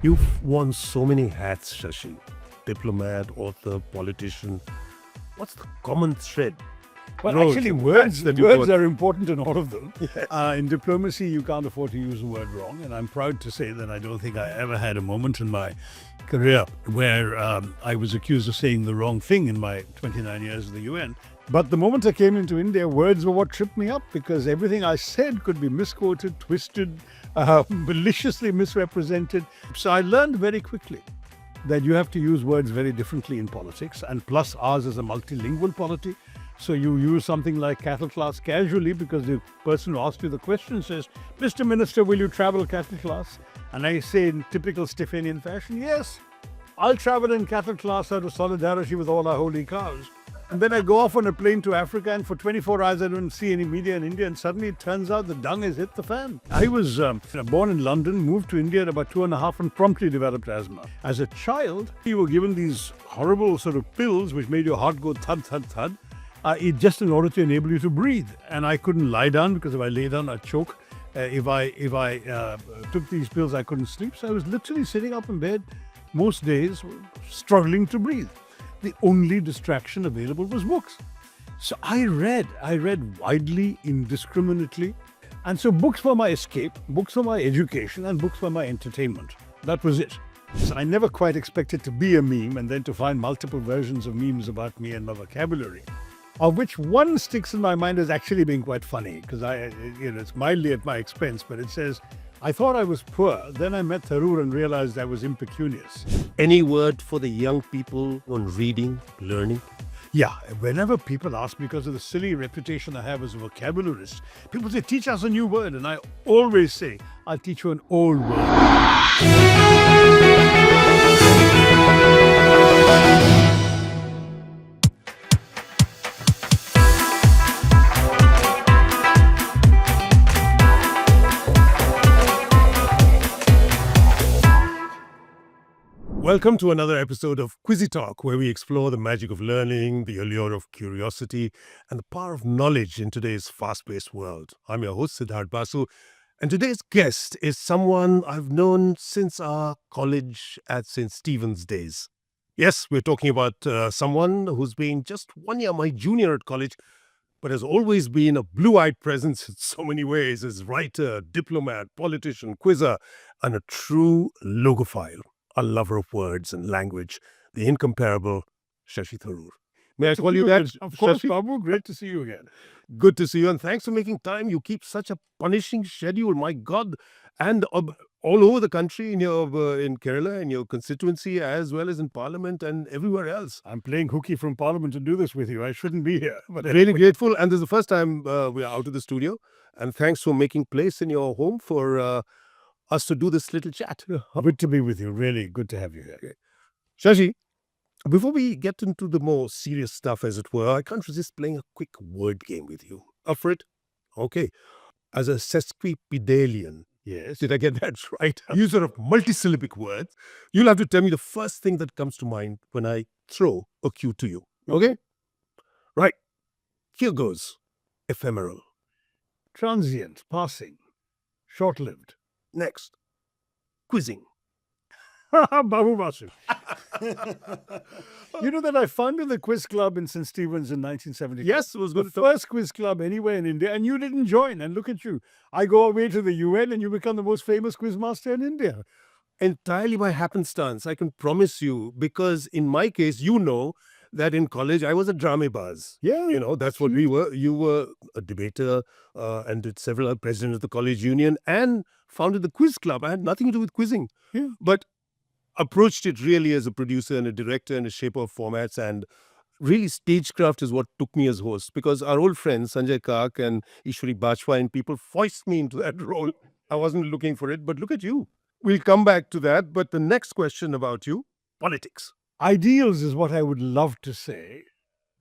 You've worn so many hats, Shashi. Diplomat, author, politician. What's the common thread? Well, No, actually, words words are important in all of them. In diplomacy, you can't afford to use a word wrong. And I'm proud to say that I don't think I ever had a moment in my career where I was accused of saying the wrong thing in my 29 years at the UN. But the moment I came into India, words were what tripped me up because everything I said could be misquoted, twisted, maliciously misrepresented. So I learned very quickly that you have to use words very differently in politics. And plus, ours is a multilingual polity. So you use something like cattle class casually because the person who asked you the question says, Mr. Minister, will you travel cattle class? And I say in typical Stephanian fashion, yes, I'll travel in cattle class out of solidarity with all our holy cows. And then I go off on a plane to Africa, and for 24 hours I don't see any media in India, and suddenly it turns out the dung has hit the fan. I was born in London, moved to India at about 2.5 and promptly developed asthma. As a child, you were given these horrible sort of pills which made your heart go thud, thud, thud. It just in order to enable you to breathe. And I couldn't lie down because if I lay down, I'd choke. If I took these pills, I couldn't sleep. So I was literally sitting up in bed most days, struggling to breathe. The only distraction available was books. So I read widely, indiscriminately. And so books were my escape, books were my education, and books were my entertainment. That was it. So I never quite expected to be a meme and then to find multiple versions of memes about me and my vocabulary, of which one sticks in my mind as actually being quite funny because it's mildly at my expense, but it says, I thought I was poor, then I met Tharoor and realized I was impecunious. Any word for the young people on reading, learning? Yeah, whenever people ask me, because of the silly reputation I have as a vocabularists, people say, teach us a new word. And I always say, I'll teach you an old word. Welcome to another episode of Quizzitok, where we explore the magic of learning, the allure of curiosity, and the power of knowledge in today's fast-paced world. I'm your host, Siddhartha Basu, and today's guest is someone I've known since our college at St. Stephen's days. Yes, we're talking about someone who's been just 1 year my junior at college, but has always been a blue-eyed presence in so many ways as writer, diplomat, politician, quizzer, and a true logophile. A lover of words and language, the incomparable Shashi Tharoor. May I call you that? Of course, Shashi? Babu. Great to see you again. Good to see you, and thanks for making time. You keep such a punishing schedule, my God, and all over the country in Kerala, in your constituency, as well as in Parliament and everywhere else. I'm playing hooky from Parliament to do this with you. I shouldn't be here. But Really grateful, and this is the first time we are out of the studio, and thanks for making place in your home for us to do this little chat. Good to be with you. Really good to have you here. Okay. Shashi, before we get into the more serious stuff, as it were, I can't resist playing a quick word game with you. Up for it? Okay. As a sesquipedalian, Yes. did I get that right? User of multisyllabic words, you'll have to tell me the first thing that comes to mind when I throw a cue to you. Okay? Right. Here goes. Ephemeral. Transient, passing, short-lived. Next. Quizzing. Babu Basu. You know that I founded the quiz club in St. Stephen's in 1970. Yes, it was The good. first quiz club anywhere in India, and you didn't join. And look at you. I go away to the UN and you become the most famous quiz master in India. Entirely by happenstance, I can promise you, because in my case, you know that in college I was a dramebaz. Yeah. You know, that's what we were. You were a debater and did several president of the college union and founded the quiz club. I had nothing to do with quizzing, Yeah. but approached it really as a producer and a director and a shaper of formats, and really stagecraft is what took me as host, because our old friends Sanjay Kak and Ishwari Bajpayee and people forced me into that role. I wasn't looking for it, but look at you. We'll come back to that. But the next question about you, politics. Ideals is what I would love to say,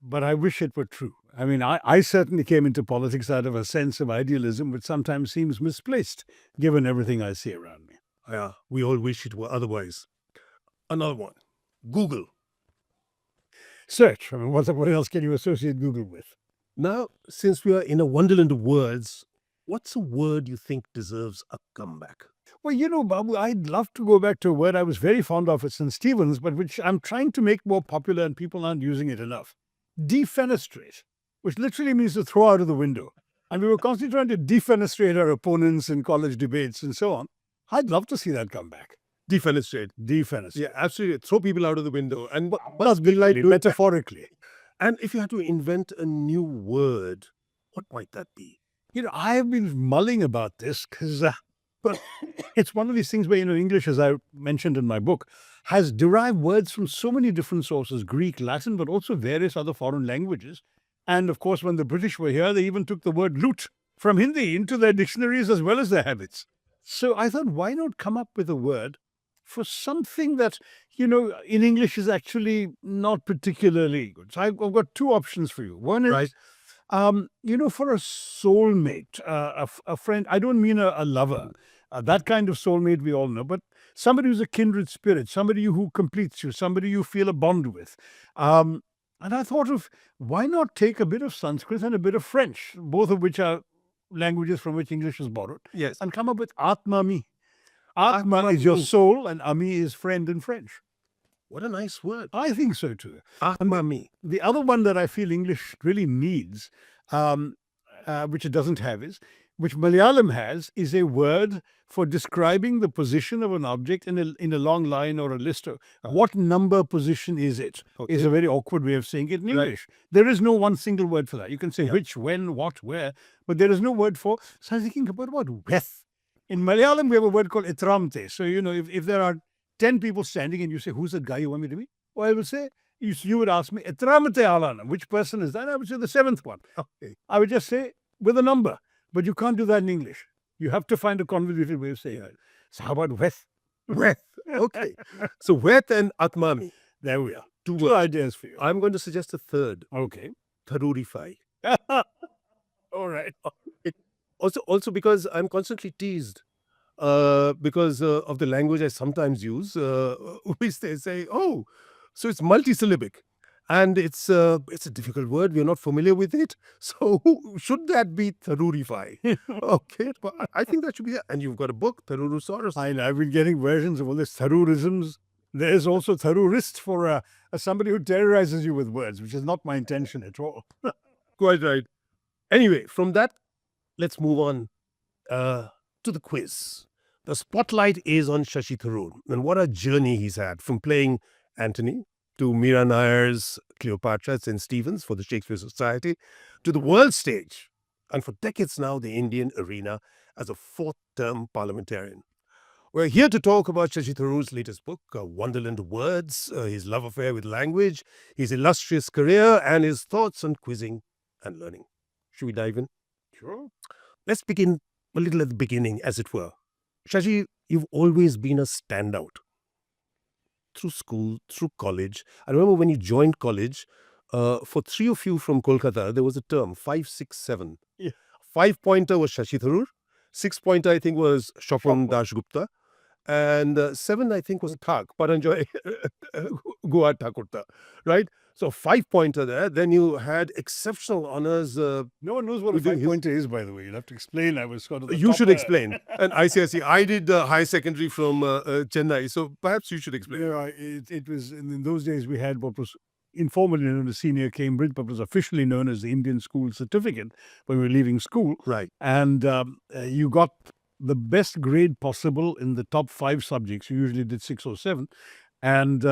but I wish it were true. I mean, I certainly came into politics out of a sense of idealism, which sometimes seems misplaced, given everything I see around me. Yeah, we all wish it were otherwise. Another one, Google. Search. I mean, what else can you associate Google with? Now, since we are in a wonderland of words, what's a word you think deserves a comeback? Well, Babu, I'd love to go back to a word I was very fond of at St. Stephen's, but which I'm trying to make more popular and people aren't using it enough. Defenestrate, which literally means to throw out of the window. And we were constantly trying to defenestrate our opponents in college debates and so on. I'd love to see that come back. Defenestrate. Defenestrate. Yeah, absolutely. Throw people out of the window. And But metaphorically. And if you had to invent a new word, what might that be? I have been mulling about this because but it's one of these things where, English, as I mentioned in my book, has derived words from so many different sources, Greek, Latin, but also various other foreign languages. And of course, when the British were here, they even took the word loot from Hindi into their dictionaries as well as their habits. So I thought, why not come up with a word for something that, in English is actually not particularly good. So I've got two options for you. One is, Right. for a soulmate, a friend, I don't mean a lover. That kind of soulmate we all know, but somebody who's a kindred spirit, somebody who completes you, somebody you feel a bond with. And I thought of, why not take a bit of Sanskrit and a bit of French, both of which are languages from which English is borrowed, Yes. and come up with Atmami. Atma is your soul, and Ami is friend in French. What a nice word. I think so too. Atmami. The other one that I feel English really needs, which it doesn't have, which Malayalam has, is a word for describing the position of an object in a long line or a list. What number position is it? Okay. Is a very awkward way of saying it in Right. English. There is no one single word for that. You can say which, when, what, where, but there is no word for. So I was thinking about with. In Malayalam, we have a word called itramte. So, if there are 10 people standing and you say, who's that guy you want me to be? Well, I will say, you would ask me, itramte alana, which person is that? I would say the seventh one. Okay. I would just say with a number, but you can't do that in English. You have to find a convoluted way of saying it. So how about with? Weth. Okay. So Weth and Atmami. There we are. Two Two words. ideas for you. I'm going to suggest a third. Okay. Tharoorify. All right. Also because I'm constantly teased because of the language I sometimes use, which they say, oh, so it's multisyllabic. And it's a difficult word. We're not familiar with it. So should that be Tharoorify? Okay. But I think that should be it. And you've got a book, Tharoorusaurus. I've been getting versions of all this Tharoorisms. There's also Tharoorist for somebody who terrorizes you with words, which is not my intention at all. Quite right. Anyway, from that, let's move on to the quiz. The spotlight is on Shashi Tharoor, and what a journey he's had from playing Antony to Meera Nair's Cleopatra at St. Stephen's for the Shakespeare Society, to the world stage, and for decades now, the Indian arena as a fourth-term parliamentarian. We're here to talk about Shashi Tharoor's latest book, Wonderland of Words, his love affair with language, his illustrious career, and his thoughts on quizzing and learning. Should we dive in? Sure. Let's begin a little at the beginning, as it were. Shashi, you've always been a standout. Through school, through college. I remember when you joined college, for three of you from Kolkata, there was a term, 567. Yeah. 5-pointer was Shashi Tharoor. 6-pointer, I think, was Shopon Dashgupta. And 7, I think, was Thak, Paranjoy Guha Thakurta, right? So 5-pointer there. Then you had exceptional honors. No one knows what a Within his- 5-pointer is, by the way. You'll have to explain. I was sort of the You should topper. explain. And ICSE, I did high secondary from Chennai, so perhaps you should explain. It was in those days we had what was informally known as Senior Cambridge, but was officially known as the Indian School Certificate when we were leaving school. Right. And you got the best grade possible in the top 5 subjects. You usually did 6 or 7. And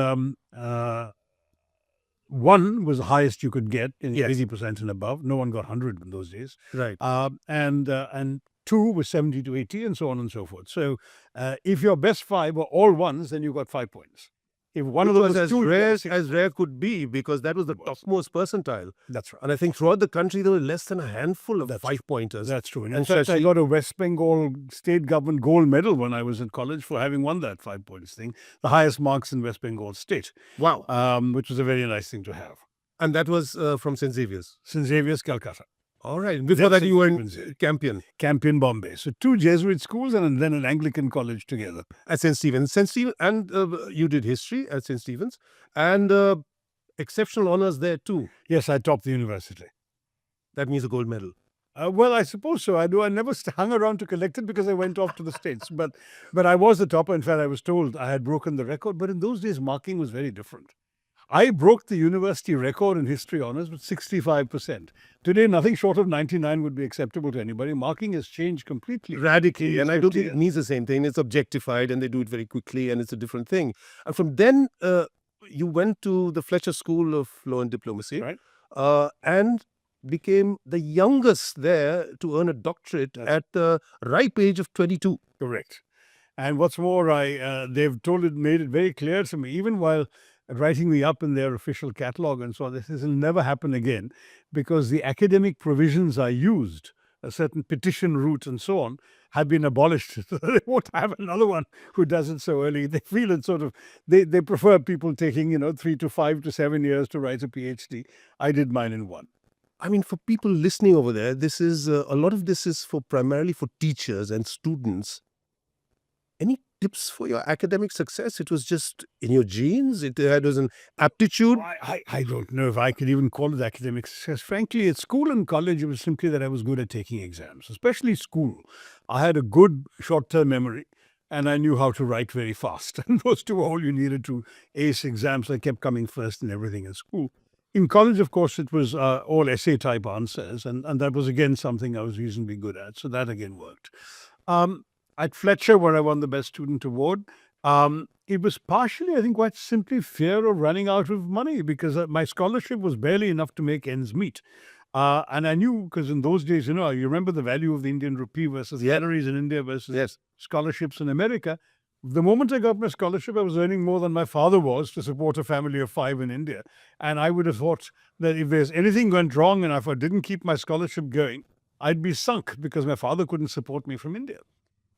1 was the highest you could get, Yes. 80% and above. No one got 100 in those days. Right. And 2 was 70 to 80 and so on and so forth. So if your best 5 were all 1s, then you got 5 points. If one of Which those was was as 2, rare as rare could be, because that was the topmost percentile. That's right. And I think throughout the country, there were less than a handful of That's 5-pointers. That's true. And in And fact, I Shashi- got a West Bengal state government gold medal when I was in college for having won that 5 points thing, the highest marks in West Bengal state, Wow. which was a very nice thing to have. And that was from St. Xavier's. St. Xavier's, Calcutta, All right. Before that, you were in Campion Campion, Bombay. So 2 Jesuit schools and then an Anglican college together. at St. Stephen's. St. Stephen, and you did history at St. Stephen's, and exceptional honors there too. Yes, I topped the university. That means a gold medal. Well, I suppose so. I never hung around to collect it because I went off to the States. But I was the topper. In fact, I was told I had broken the record. But in those days, marking was very different. I broke the university record in history honors with 65%. Today, nothing short of 99 would be acceptable to anybody. Marking has changed completely. Radically. And I don't think it 50 means the same thing. It's objectified and they do it very quickly and it's a different thing. And from then, you went to the Fletcher School of Law and Diplomacy, Right. and became the youngest there to earn a doctorate That's- at the ripe age of 22. Correct. And what's more, they've made it very clear to me, even while writing me up in their official catalog and so on, this will never happen again because the academic provisions I used, a certain petition route and so on, have been abolished. So they won't have another one who does it so early. They feel it sort of, they prefer people taking, 3 to 5 to 7 years to write a PhD. I did mine in one. I mean, for people listening over there, this is a lot of this is for primarily for teachers and students. Any tips for your academic success? It was just in your genes. It was an aptitude. I don't know if I could even call it academic success. Frankly, at school and college, it was simply that I was good at taking exams, especially school. I had a good short-term memory and I knew how to write very fast. And those two were all you needed to ace exams. I kept coming first in everything in school. In college, of course, it was all essay-type answers. And that was, again, something I was reasonably good at. So that, again, worked. At Fletcher, where I won the Best Student Award, it was partially, I think, quite simply fear of running out of money because my scholarship was barely enough to make ends meet. And I knew, because in those days, you remember the value of the Indian rupee versus salaries in India versus scholarships in America. The moment I got my scholarship, I was earning more than my father was to support a family of 5 in India. And I would have thought that if there's anything went wrong and if I didn't keep my scholarship going, I'd be sunk because my father couldn't support me from India.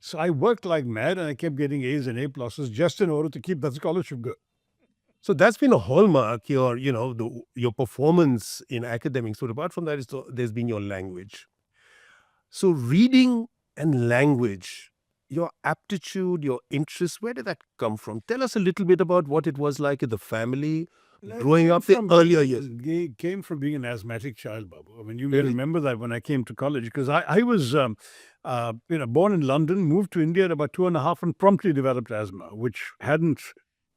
So I worked like mad and I kept getting A's and A pluses just in order to keep that scholarship going. So that's been a hallmark, your performance in academics. So apart from that, there's been your language. So reading and language, your aptitude, your interest, where did that come from? Tell us a little bit about what it was like in the family, growing up the earlier years. It came from being an asthmatic child, Babu. I mean, you may remember that when I came to college, because I was born in London, moved to India at about 2.5 and promptly developed asthma, which hadn't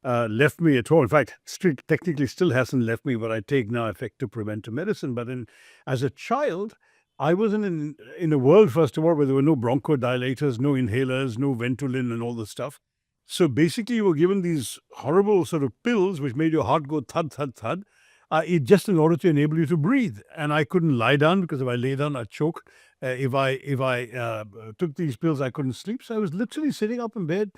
left me at all. In fact, technically still hasn't left me, but I take now effective preventive medicine. But as a child, I was in a world, first of all, where there were no bronchodilators, no inhalers, no Ventolin and all this stuff. So basically, you were given these horrible sort of pills which made your heart go thud, thud, thud, just in order to enable you to breathe. And I couldn't lie down because if I lay down, I'd choke. If I took these pills, I couldn't sleep. So I was literally sitting up in bed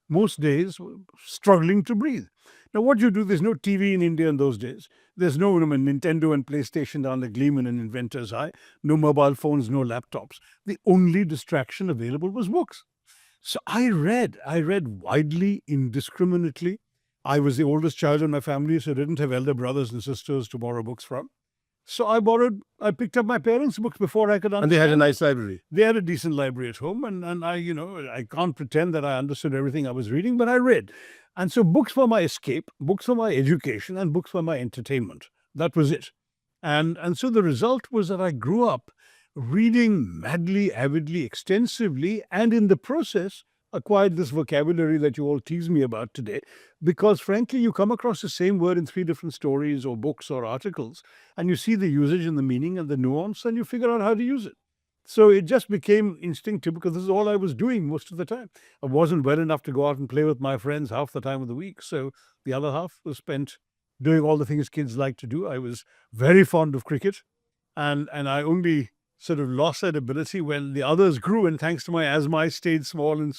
most days, struggling to breathe. Now, what you do, there's no TV in India in those days. There's no Nintendo and PlayStation down the gleam in an inventor's eye. No mobile phones, no laptops. The only distraction available was books. So I read widely, indiscriminately. I was the oldest child in my family, so I didn't have elder brothers and sisters to borrow books from. So I picked up my parents' books before I could understand. And they had a nice library. They had a decent library at home, and I can't pretend that I understood everything I was reading, but I read. And so books were my escape, books were my education, and books were my entertainment. That was it. And so the result was that I grew up reading madly, avidly, extensively, and in the process acquired this vocabulary that you all tease me about today, because frankly, you come across the same word in 3 different stories or books or articles, and you see the usage and the meaning and the nuance, and you figure out how to use it. So it just became instinctive because this is all I was doing most of the time. I wasn't well enough to go out and play with my friends half the time of the week, so the other half was spent doing all the things kids like to do. I was very fond of cricket, and I only sort of lost that ability when the others grew, and thanks to my asthma, I stayed small and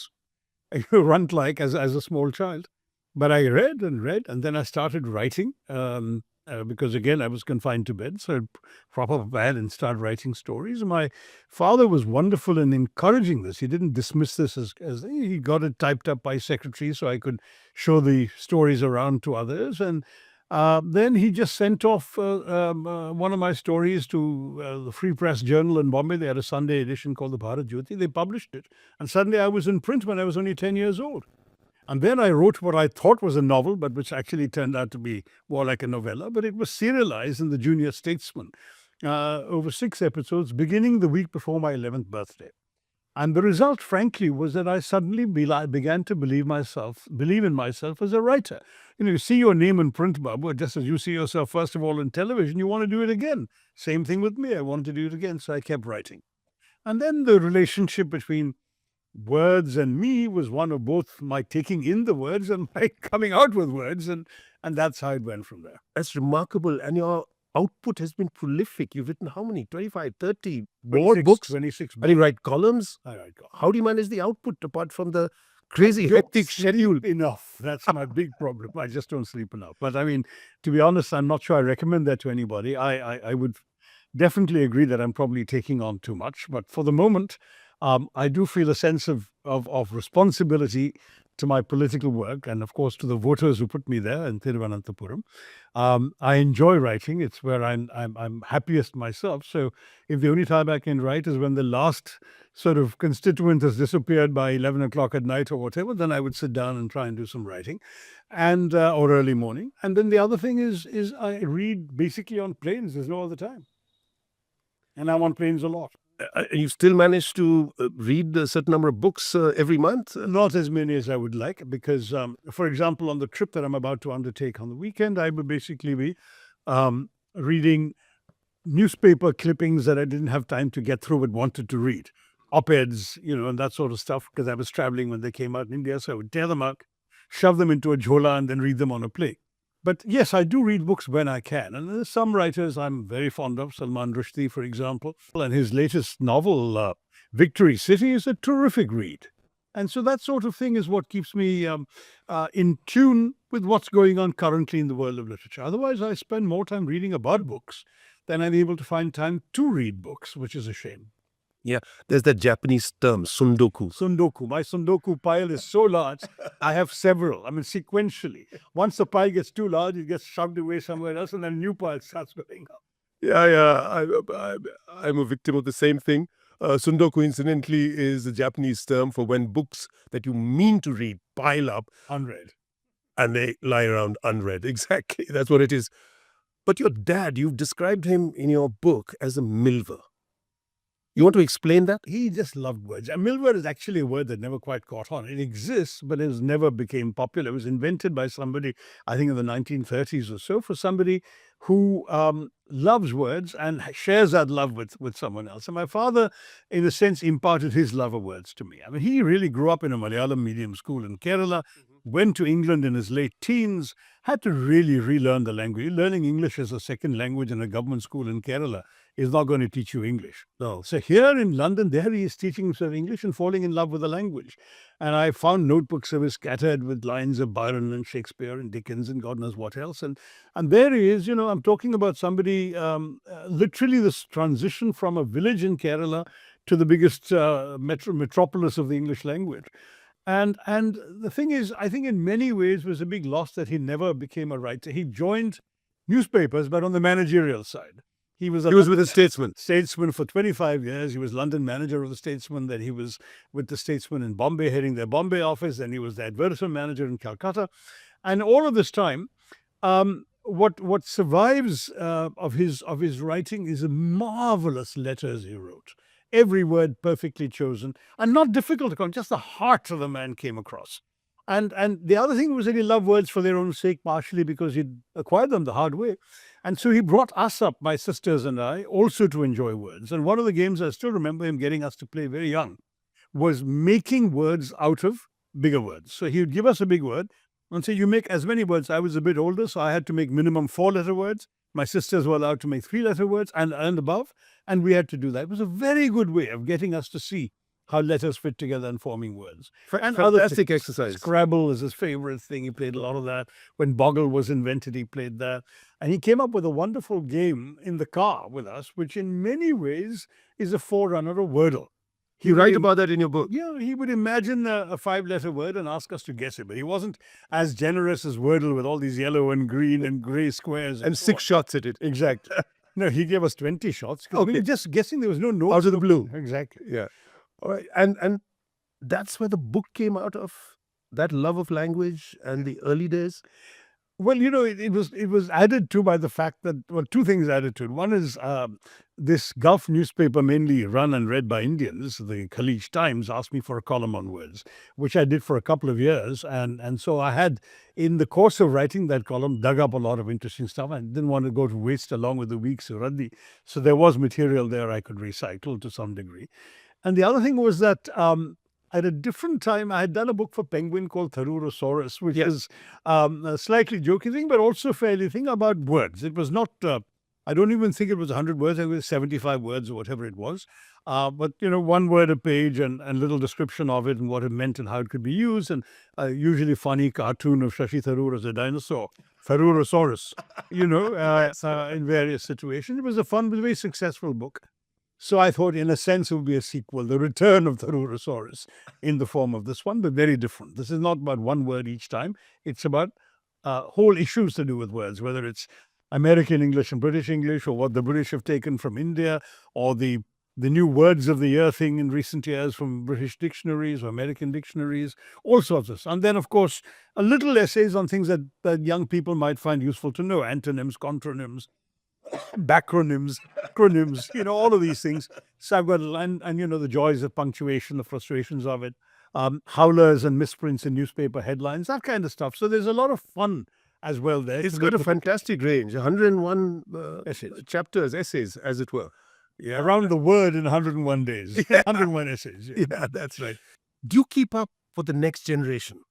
runt-like as a small child. But I read, and then I started writing because, again, I was confined to bed. So I'd prop up a pad and start writing stories. My father was wonderful in encouraging this. He didn't dismiss this as he got it typed up by secretary so I could show the stories around to others. And then he just sent off one of my stories to the Free Press Journal in Bombay. They had a Sunday edition called the Bharat Jyoti. They published it. And suddenly I was in print when I was only 10 years old. And then I wrote what I thought was a novel, but which actually turned out to be more like a novella. But it was serialized in the Junior Statesman. over 6 episodes, beginning the week before my 11th birthday. And the result, frankly, was that I suddenly began to believe in myself as a writer. You see your name in print, Babu, just as you see yourself, first of all, in television, you want to do it again. Same thing with me. I wanted to do it again, so I kept writing. And then the relationship between words and me was one of both my taking in the words and my coming out with words. And that's how it went from there. That's remarkable. And your output has been prolific. You've written how many? 25, 30 more books? 26 And you write columns? I write columns. How do you manage the output apart from the crazy hectic schedule? Enough. That's my big problem. I just don't sleep enough. But I mean, to be honest, I'm not sure I recommend that to anybody. I would definitely agree that I'm probably taking on too much. But for the moment, I do feel a sense of responsibility to my political work and, of course, to the voters who put me there in Thiruvananthapuram. I enjoy writing. It's where I'm happiest myself. So if the only time I can write is when the last sort of constituent has disappeared by 11 o'clock at night or whatever, then I would sit down and try and do some writing, and or early morning. And then the other thing is I read basically on planes. There's no other time. And I'm on planes a lot. You still manage to read a certain number of books every month? Not as many as I would like, because, for example, on the trip that I'm about to undertake on the weekend, I will basically be reading newspaper clippings that I didn't have time to get through but wanted to read. Op-eds, and that sort of stuff, because I was traveling when they came out in India. So I would tear them out, shove them into a jhola, and then read them on a plane. But yes, I do read books when I can. And there's some writers I'm very fond of, Salman Rushdie, for example. And his latest novel, Victory City, is a terrific read. And so that sort of thing is what keeps me in tune with what's going on currently in the world of literature. Otherwise, I spend more time reading about books than I'm able to find time to read books, which is a shame. Yeah, there's that Japanese term, sundoku. Sundoku. My sundoku pile is so large, I have several. I mean, sequentially. Once the pile gets too large, it gets shoved away somewhere else, and then a new pile starts going up. Yeah. I'm a victim of the same thing. Sundoku, incidentally, is a Japanese term for when books that you mean to read pile up. Unread. And they lie around unread. Exactly. That's what it is. But your dad, you've described him in your book as a milver. You want to explain that? He just loved words. And milver is actually a word that never quite caught on. It exists, but it never became popular. It was invented by somebody, I think in the 1930s or so, for somebody who loves words and shares that love with someone else. And my father, in a sense, imparted his love of words to me. I mean, he really grew up in a Malayalam medium school in Kerala, went to England in his late teens, had to really relearn the language. Learning English as a second language in a government school in Kerala is not going to teach you English. No. So here in London, there he is teaching himself English and falling in love with the language. And I found notebooks of his scattered with lines of Byron and Shakespeare and Dickens and God knows what else. And there he is, I'm talking about somebody, literally this transition from a village in Kerala to the biggest metropolis of the English language. And the thing is, I think in many ways was a big loss that he never became a writer. He joined newspapers, but on the managerial side. He was with a Statesman. Statesman for 25 years. He was London manager of the Statesman. Then he was with the Statesman in Bombay, heading their Bombay office. Then he was the advertisement manager in Calcutta. And all of this time, what survives of his writing is the marvelous letters he wrote. Every word perfectly chosen and not difficult to come. Just the heart of the man came across. And the other thing was that he loved words for their own sake, partially because he'd acquired them the hard way. And so he brought us up, my sisters and I, also to enjoy words. And one of the games I still remember him getting us to play very young was making words out of bigger words. So he would give us a big word and say, you make as many words. I was a bit older, so I had to make minimum 4-letter words. My sisters were allowed to make 3-letter words and above. And we had to do that. It was a very good way of getting us to see how letters fit together and forming words. And fantastic exercise. Scrabble is his favorite thing. He played a lot of that. When Boggle was invented, he played that. And he came up with a wonderful game in the car with us, which in many ways is a forerunner of Wordle. You write about that in your book. Yeah, he would imagine a 5-letter word and ask us to guess it. But he wasn't as generous as Wordle with all these yellow and green and grey squares. And 6 shots at it. Exactly. No, he gave us 20 shots. Okay. We were just guessing. There was no notes. Out of the blue. Exactly. Yeah. All right. And that's where the book came out of, that love of language and the early days? Well, it was added to by the fact that, well, two things added to it. One is this Gulf newspaper, mainly run and read by Indians, the Khalij Times, asked me for a column on words, which I did for a couple of years, and so I had, in the course of writing that column, dug up a lot of interesting stuff. I didn't want to go to waste along with the week's Raddi, so there was material there I could recycle to some degree. And the other thing was that at a different time, I had done a book for Penguin called Tharurosaurus, which is a slightly joking thing, but also fairly thing about words. It was not, I don't even think it was 100 words, it was 75 words or whatever it was. But, one word a page and little description of it and what it meant and how it could be used. And usually funny cartoon of Shashi Tharoor as a dinosaur, Tharurosaurus, in various situations. It was a fun, but very successful book. So I thought, in a sense, it would be a sequel, the return of Tharurosaurus in the form of this one, but very different. This is not about one word each time. It's about whole issues to do with words, whether it's American English and British English, or what the British have taken from India, or the new words of the year thing in recent years from British dictionaries or American dictionaries, all sorts of stuff. And then, of course, a little essays on things that young people might find useful to know, antonyms, contronyms, backronyms, acronyms, all of these things. So I've got, and the joys of punctuation, the frustrations of it, howlers and misprints in newspaper headlines, that kind of stuff. So there's a lot of fun as well there. It's got a fantastic range, 101 essays. chapters, essays, as it were. Yeah, around the word in 101 days, 101 essays. Yeah, that's right. Do you keep up for the next generation?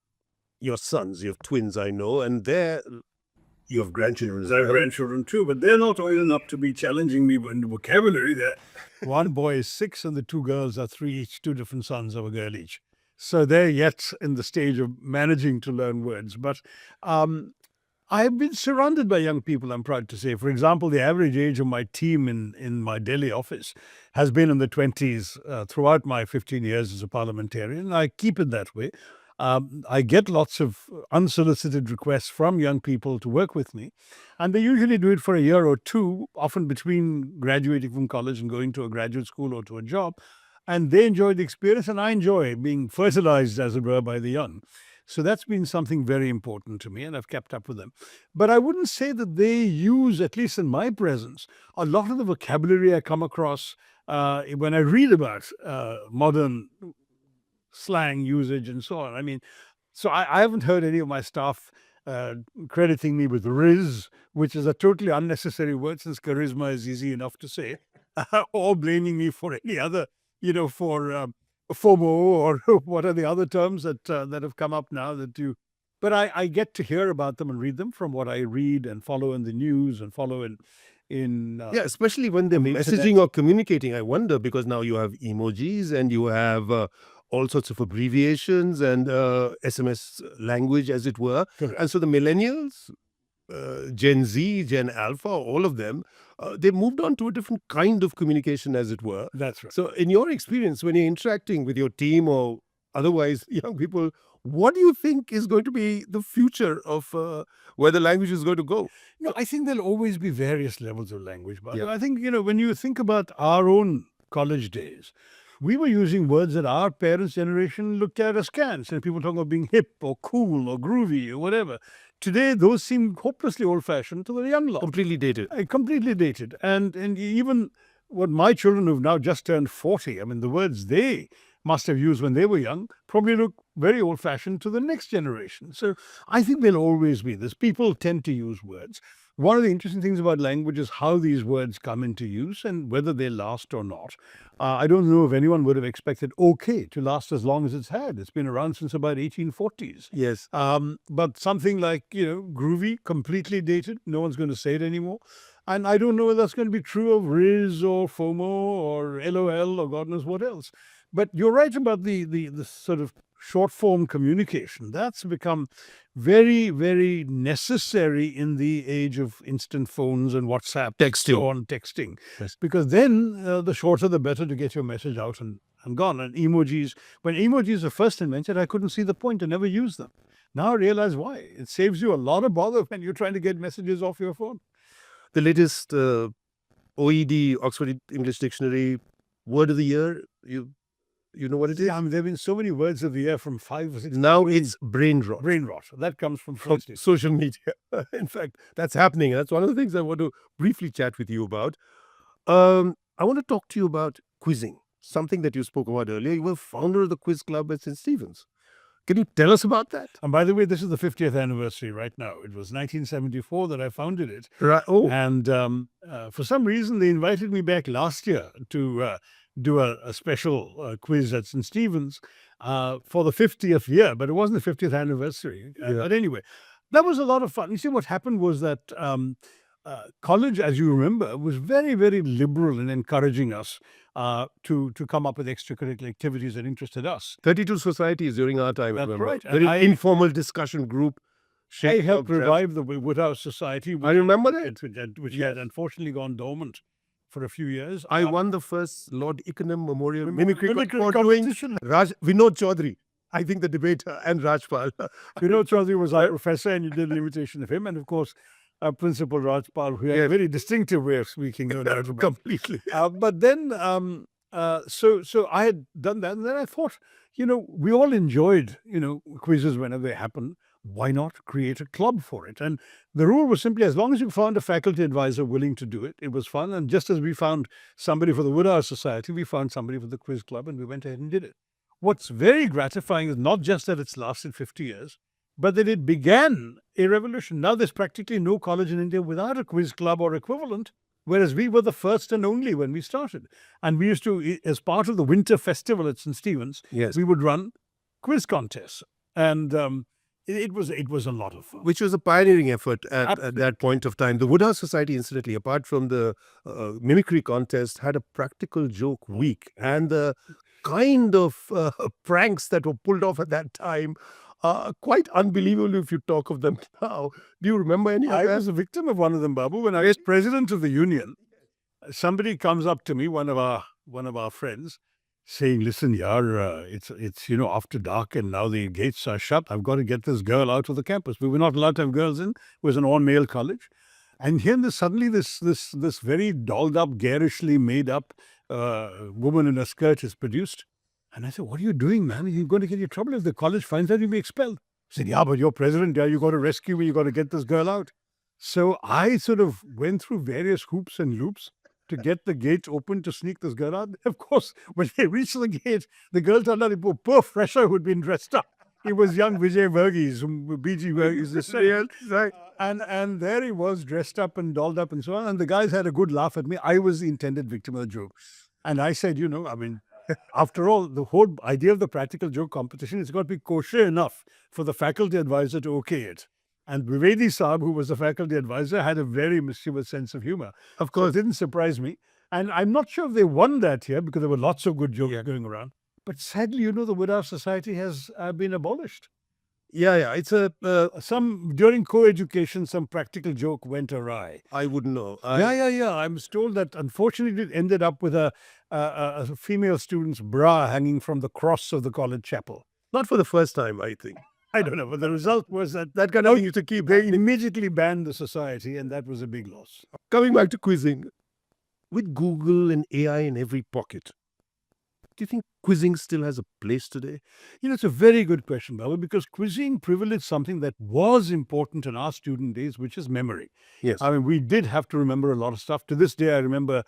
Your sons, you have twins, I know, and you have grandchildren as I have well. grandchildren too, but they're not old enough to be challenging me in vocabulary. One boy is 6 and the 2 girls are 3 each, 2 different sons of a girl each. So they're yet in the stage of managing to learn words. But I've been surrounded by young people, I'm proud to say. For example, the average age of my team in my Delhi office has been in the 20s throughout my 15 years as a parliamentarian. I keep it that way. I get lots of unsolicited requests from young people to work with me, and they usually do it for a year or two, often between graduating from college and going to a graduate school or to a job, and they enjoy the experience, and I enjoy being fertilized, as it were, by the young. So that's been something very important to me, and I've kept up with them. But I wouldn't say that they use, at least in my presence, a lot of the vocabulary I come across when I read about modern slang usage and so on. I mean, so I haven't heard any of my staff crediting me with riz, which is a totally unnecessary word since charisma is easy enough to say, or blaming me for any other, for FOMO or what are the other terms that have come up now that you. But I get to hear about them and read them from what I read and follow in the news and follow in yeah, especially when they're messaging or communicating. I wonder, because now you have emojis and you have all sorts of abbreviations and SMS language, as it were. Correct. And so the millennials, Gen Z, Gen Alpha, all of them, they moved on to a different kind of communication, as it were. That's right. So in your experience, when you're interacting with your team or otherwise young people, what do you think is going to be the future of where the language is going to go? I think there'll always be various levels of language. But Yeah. I think, when you think about our own college days, we were using words that our parents' generation looked at askance, and people talking about being hip or cool or groovy or whatever. Today, those seem hopelessly old-fashioned to the young lot. Completely dated. Completely dated. And even what my children who've now just turned 40, I mean, the words they must have used when they were young probably look very old-fashioned to the next generation. So I think there'll always be this. People tend to use words. One of the interesting things about language is how these words come into use and whether they last or not. I don't know if anyone would have expected okay to last as long as it's had. It's been around since about 1840s. Yes. But something like, groovy, completely dated. No one's going to say it anymore. And I don't know whether that's going to be true of Riz or FOMO or LOL or God knows what else. But you're right about the sort of short form communication. That's become very, very necessary in the age of instant phones and WhatsApp, texting. Yes. Because then the shorter the better to get your message out and gone. And emojis, when emojis were first invented, I couldn't see the point and never used them. Now I realize why. It saves you a lot of bother when you're trying to get messages off your phone. The latest OED, Oxford English Dictionary, word of the year, You know what it is? Yeah, I mean, there have been so many words of the year from 5 or 6. Now it's brain rot. Brain rot. That comes from From Thursday. social media. In fact, that's happening. That's one of the things I want to briefly chat with you about. I want to talk to you about quizzing, something that you spoke about earlier. You were founder of the quiz club at St. Stephen's. Can you tell us about that? And by the way, this is the 50th anniversary right now. It was 1974 that I founded it. Right. Oh, And for some reason, they invited me back last year to do a special quiz at St. Stephen's for the 50th year, but it wasn't the 50th anniversary. But anyway, that was a lot of fun. You see, what happened was that college, as you remember, was very, very liberal in encouraging us to come up with extracurricular activities that interested us. 32 societies during our time. I That's remember. right. Very And I- informal discussion group. I Shake helped up, jam. revive the Woodhouse Society, I remember that. which had unfortunately gone dormant for a few years. I won the first Lord Ickenham Memorial Mimicry Mimicry for doing competition. Vinod Chaudhary, I think the debater, and Rajpal. Chaudhary was our professor, and you did an imitation of him. And of course, our principal Rajpal, who had a very distinctive way of speaking. No doubt about it. Completely. But then, so I had done that, and then I thought, we all enjoyed, quizzes whenever they happen. Why not create a club for it? And the rule was simply, as long as you found a faculty advisor willing to do it, it was fun. And just as we found somebody for the Woodhouse Society, we found somebody for the quiz club, and we went ahead and did it. What's very gratifying is not just that it's lasted 50 years, but that it began a revolution. Now there's practically no college in India without a quiz club or equivalent, whereas we were the first and only when we started. And we used to, as part of the winter festival at St. Stephen's, Yes. we would run quiz contests. And it was a lot of fun. Which was a pioneering effort at that point of time. The Woodhouse Society, incidentally, apart from the mimicry contest, had a practical joke week. And the kind of pranks that were pulled off at that time are quite unbelievable if you talk of them now. Do you remember any of I that? was a victim of one of them, Babu. When I was president of the union, somebody comes up to me, one of our friends, saying, "Listen, yaar, it's after dark and now the gates are shut. I've got to get this girl out of the campus." We were not allowed to have girls in. It was an all-male college. And here suddenly this very dolled up, garishly made up woman in a skirt is produced. And I said, "What are you doing, man? You're going to get in trouble. If the college finds out, you'll be expelled." I said, "Yeah, but you're president. Yeah, you got to rescue me. You got to get this girl out." So I sort of went through various hoops and loops to get the gate open to sneak this girl out. Of course, when they reached the gate, the girl turned out a poor fresher who'd been dressed up. He was young Vijay Verghese, BG Verghese, the son. Right. And there he was, dressed up and dolled up and so on. And the guys had a good laugh at me. I was the intended victim of the joke. And I said, after all, the whole idea of the practical joke competition is got to be kosher enough for the faculty advisor to okay it. And Vivedi Saab, who was the faculty advisor, had a very mischievous sense of humor. Of course, it didn't surprise me. And I'm not sure if they won that year because there were lots of good jokes going around. But sadly, the Woodhouse Society has been abolished. Yeah. It's During co-education, some practical joke went awry. I wouldn't know. Yeah. I'm told that unfortunately it ended up with a female student's bra hanging from the cross of the college chapel. Not for the first time, I think. I don't know, but the result was that That kind of thing used to keep. they immediately banned the society, and that was a big loss. Coming back to quizzing, with Google and AI in every pocket, do you think quizzing still has a place today? It's a very good question, Babu, because quizzing privileged something that was important in our student days, which is memory. Yes. I mean, we did have to remember a lot of stuff. To this day, I remember,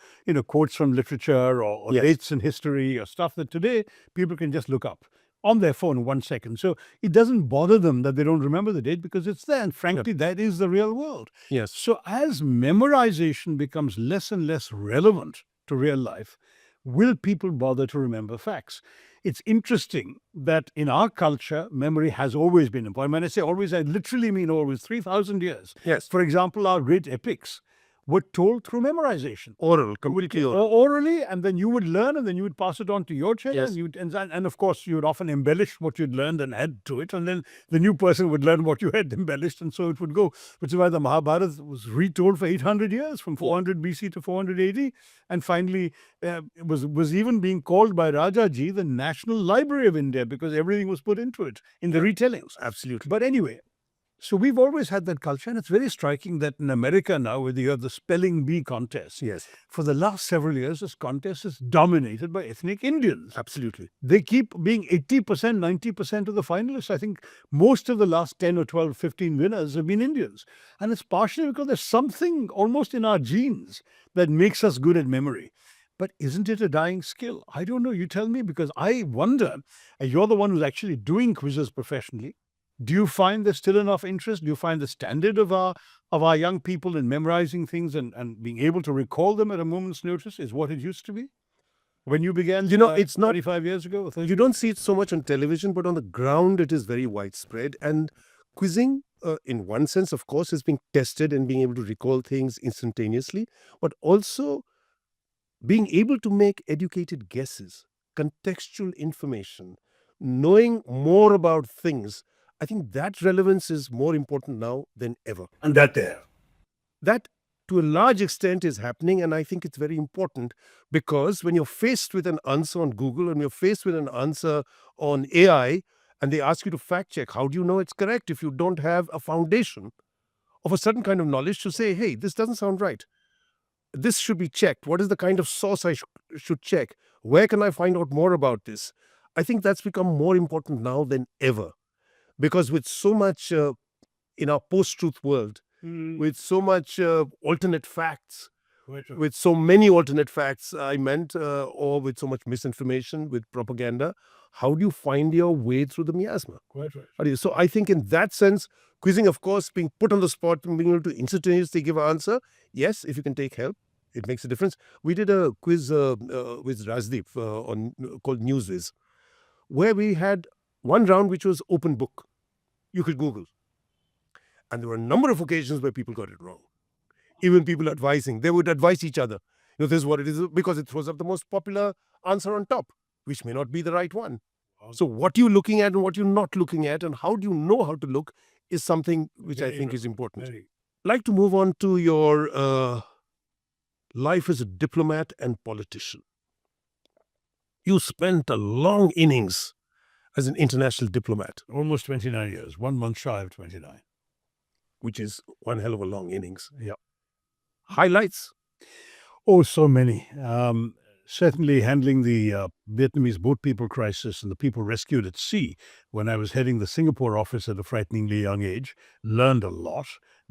quotes from literature or Yes. dates in history or stuff that today people can just look up on their phone in 1 second. So it doesn't bother them that they don't remember the date because it's there. And frankly, that is the real world. Yes. So as memorization becomes less and less relevant to real life, will people bother to remember facts? It's interesting that in our culture, memory has always been important. When I say always, I literally mean always, 3,000 years. Yes. For example, our great epics were told through memorization. Oral, completely oral. Orally, and then you would learn, and then you would pass it on to your child. Yes. And of course, you would often embellish what you'd learned and add to it, and then the new person would learn what you had embellished, and so it would go. Which is why the Mahabharata was retold for 800 years, from 400 BC to 400 AD, and finally was even being called by Rajaji the National Library of India because everything was put into it in the retellings. Absolutely. But anyway, So we've always had that culture, and it's very striking that in America now, where you have the spelling bee contest, Yes, for the last several years, this contest is dominated by ethnic Indians. absolutely. They keep being 80%, 90% of the finalists. I think most of the last 10 or 12, 15 winners have been Indians. And it's partially because there's something almost in our genes that makes us good at memory. But isn't it a dying skill? I don't know. You tell me, because I wonder, you're the one who's actually doing quizzes professionally. Do you find there's still enough interest? Do you find the standard of our young people in memorizing things and being able to recall them at a moment's notice is what it used to be? When you began, It's not 35 years ago? Or 30? You don't see it so much on television, but on the ground, it is very widespread. And quizzing, in one sense, of course, is being tested and being able to recall things instantaneously, but also being able to make educated guesses, contextual information, knowing more about things. I think that relevance is more important now than ever. And that there. That, to a large extent, is happening, and I think it's very important, because when you're faced with an answer on Google and you're faced with an answer on AI and they ask you to fact check, how do you know it's correct if you don't have a foundation of a certain kind of knowledge to say, hey, this doesn't sound right, this should be checked, what is the kind of source I should check, where can I find out more about this? I think that's become more important now than ever, because with so much in our post-truth world, with so much alternate facts, with so many alternate facts, or with so much misinformation, with propaganda, how do you find your way through the miasma? Quite right. How do you- So I think in that sense, quizzing, of course, being put on the spot and being able to instantaneously give an answer, yes, if you can take help, it makes a difference. We did a quiz with Rajdeep called Newswiz, where we had one round which was open book. You could Google. And there were a number of occasions where people got it wrong. Even people advising, they would advise each other. This is what it is, because it throws up the most popular answer on top, which may not be the right one. So what you're looking at and what you're not looking at and how do you know how to look is something which I think is important. I'd like to move on to your life as a diplomat and politician. You spent a long innings as an international diplomat, Almost 29 years, 1 month shy of 29. which is one hell of a long innings. Yeah. Highlights? Oh, so many. Certainly handling the Vietnamese boat people crisis and the people rescued at sea when I was heading the Singapore office at a frighteningly young age. Learned a lot,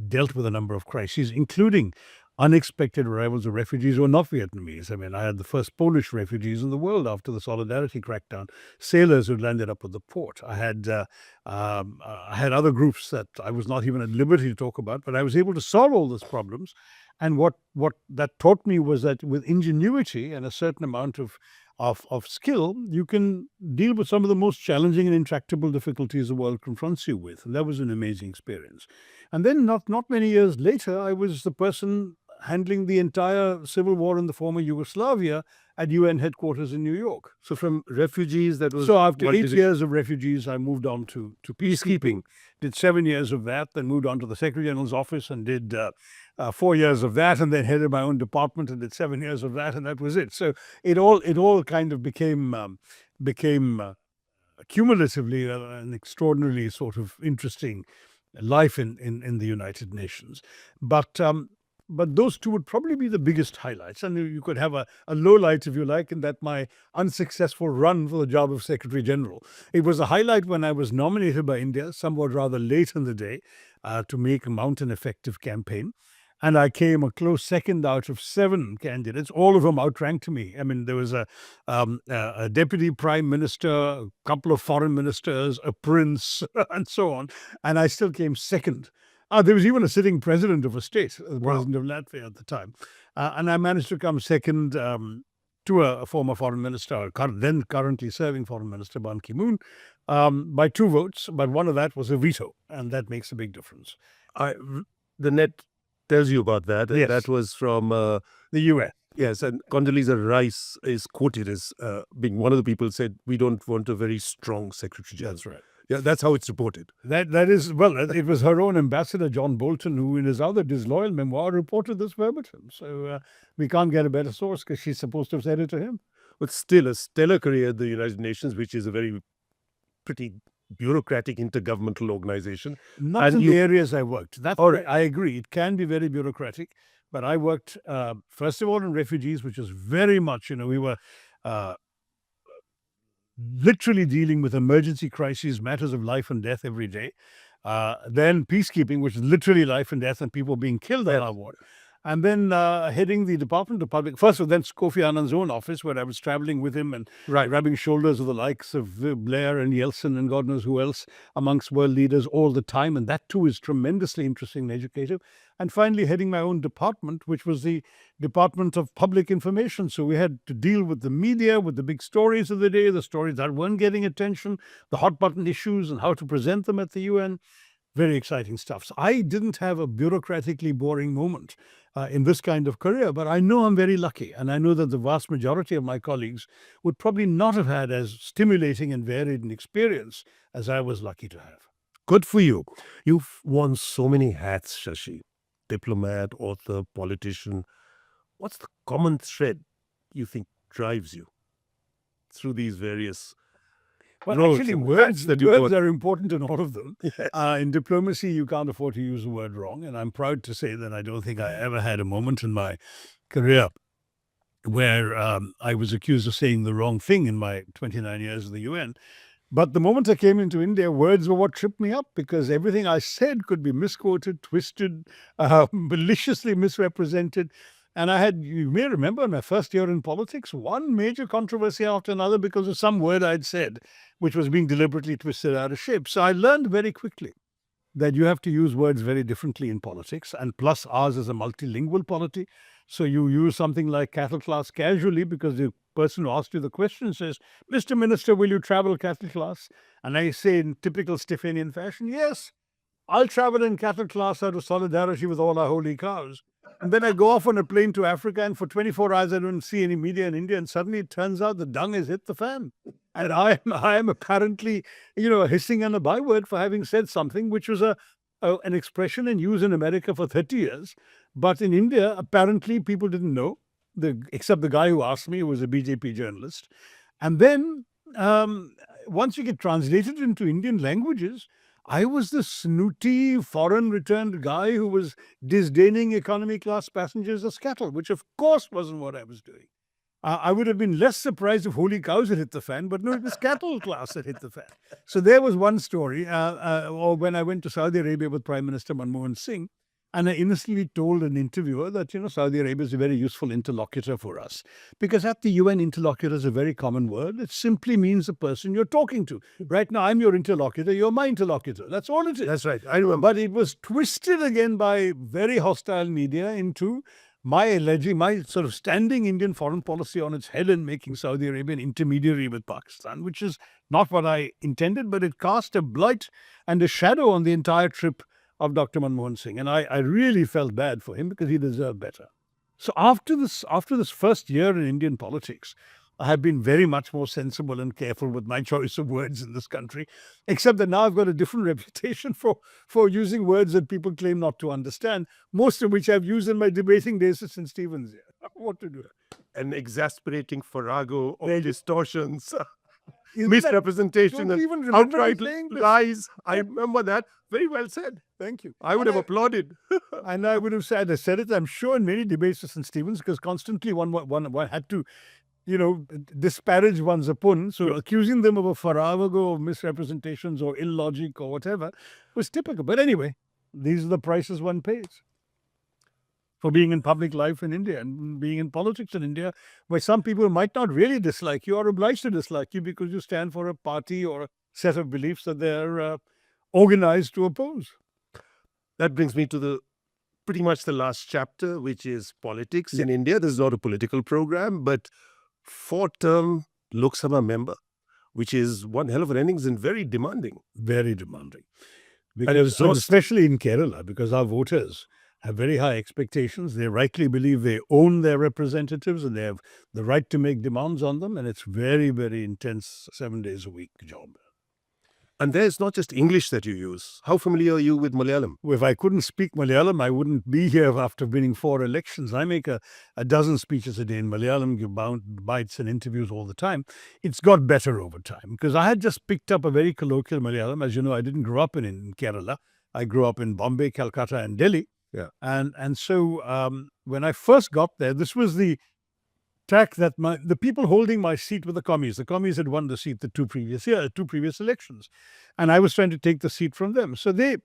dealt with a number of crises, including unexpected arrivals of refugees who were not Vietnamese. I mean, I had the first Polish refugees in the world after the Solidarity crackdown, sailors who landed up at the port. I had other groups that I was not even at liberty to talk about, but I was able to solve all those problems. And what that taught me was that with ingenuity and a certain amount of skill, you can deal with some of the most challenging and intractable difficulties the world confronts you with. And that was an amazing experience. And then not many years later, I was the person handling the entire civil war in the former Yugoslavia at UN headquarters in New York. So from refugees, that was... So after what 8 is it? years of refugees, I moved on to peacekeeping. Did 7 years of that, then moved on to the Secretary General's office and did 4 years of that, and then headed my own department and did 7 years of that, and that was it. So it all kind of became cumulatively an extraordinarily sort of interesting life in the United Nations. But those two would probably be the biggest highlights. And you could have a low light, if you like, in that my unsuccessful run for the job of Secretary General. It was a highlight when I was nominated by India, somewhat rather late in the day, to make mount an effective campaign. And I came a close second out of 7 candidates, all of them outranked me. I mean, there was a deputy prime minister, a couple of foreign ministers, a prince, and so on. And I still came second. There was even a sitting president of a state, the president of Latvia at the time. And I managed to come second to a former foreign minister, then currently serving foreign minister, Ban Ki-moon, by 2 votes. But one of that was a veto, and that makes a big difference. The net tells you about that. Yes. That was from... The UN. Yes, and Condoleezza Rice is quoted as being one of the people who said, we don't want a very strong Secretary General. That's right. Yeah, that's how it's reported. That is, well, it was her own ambassador, John Bolton, who in his other disloyal memoir reported this verbatim. So we can't get a better source because she's supposed to have said it to him. But still, a stellar career at the United Nations, which is a very pretty bureaucratic intergovernmental organization. Not And in you- the areas I worked. All right. I agree. It can be very bureaucratic, but I worked first of all in refugees, which was very much, we were uh, literally dealing with emergency crises, matters of life and death every day. Then peacekeeping, which is literally life and death and people being killed on our war. And then heading the Department of Public, first, then Kofi Annan's own office, where I was traveling with him and rubbing shoulders with the likes of Blair and Yeltsin and God knows who else amongst world leaders all the time. And that too is tremendously interesting and educative. And finally, heading my own department, which was the Department of Public Information. So we had to deal with the media, with the big stories of the day, the stories that weren't getting attention, the hot button issues and how to present them at the UN. Very exciting stuff. So I didn't have a bureaucratically boring moment in this kind of career, but I know I'm very lucky. And I know that the vast majority of my colleagues would probably not have had as stimulating and varied an experience as I was lucky to have. Good for you. You've worn so many hats, Shashi. Diplomat, author, politician. What's the common thread you think drives you through these various Well, roles actually, and words hats that you are important in all of them. Yes. In diplomacy, you can't afford to use a word wrong. And I'm proud to say that I don't think I ever had a moment in my career where I was accused of saying the wrong thing in my 29 years in the UN. But the moment I came into India, words were what tripped me up because everything I said could be misquoted, twisted, maliciously misrepresented. And you may remember in my first year in politics, one major controversy after another because of some word I'd said, which was being deliberately twisted out of shape. So I learned very quickly that you have to use words very differently in politics. And plus, ours is a multilingual polity. So you use something like cattle class casually because the person who asked you the question says, Mr. Minister, will you travel cattle class? And I say in typical Stephanian fashion, yes, I'll travel in cattle class out of solidarity with all our holy cows. And then I go off on a plane to Africa, and for 24 hours I don't see any media in India, and suddenly it turns out the dung has hit the fan. And I am apparently, a hissing and a byword for having said something which was an expression in use in America for 30 years. But in India, apparently people didn't know, except the guy who asked me, who was a BJP journalist. And then once you get translated into Indian languages, I was the snooty, foreign returned guy who was disdaining economy class passengers as cattle, which of course wasn't what I was doing. I would have been less surprised if holy cows had hit the fan, but no, it was cattle class that hit the fan. So there was one story. Or when I went to Saudi Arabia with Prime Minister Manmohan Singh, and I innocently told an interviewer that, Saudi Arabia is a very useful interlocutor for us. Because at the UN, interlocutor is a very common word. It simply means the person you're talking to. Right now, I'm your interlocutor, you're my interlocutor. That's all it is. That's right. I remember. But it was twisted again by very hostile media into my sort of standing Indian foreign policy on its head and making Saudi Arabia an intermediary with Pakistan, which is not what I intended, but it cast a blight and a shadow on the entire trip of Dr. Manmohan Singh. And I really felt bad for him because he deserved better. So after this first year in Indian politics, I have been very much more sensible and careful with my choice of words in this country, except that now I've got a different reputation for using words that people claim not to understand, most of which I've used in my debating days since Stephen's here. What to do? An exasperating farrago of distortions, Isn't misrepresentation, don't you even and remember me outright saying this? lies. I remember that. Very well said. Thank you. I would have applauded. And I would have said, I said it, I'm sure, in many debates with St. Stephen's, because constantly one had to, disparage one's opponent. So accusing them of a farrago of misrepresentations or illogic or whatever was typical. But anyway, these are the prices one pays for being in public life in India and being in politics in India, where some people might not really dislike you or obliged to dislike you because you stand for a party or a set of beliefs that they're organized to oppose. That brings me to pretty much the last chapter, which is politics in India. This is not a political program, but 4-term Lok Sabha member, which is one hell of an innings and very demanding. Very demanding. And it was And especially in Kerala, because our voters have very high expectations. They rightly believe they own their representatives and they have the right to make demands on them. And it's very, very intense 7 days a week job. And there's not just English that you use. How familiar are you with Malayalam? If I couldn't speak Malayalam, I wouldn't be here after winning 4 elections. I make a dozen speeches a day in Malayalam, give bites and interviews all the time. It's got better over time because I had just picked up a very colloquial Malayalam. As you know, I didn't grow up in Kerala. I grew up in Bombay, Calcutta, and Delhi. Yeah. And so when I first got there, this was the track that the people holding my seat were the commies. The commies had won the seat the two previous elections, and I was trying to take the seat from them. So they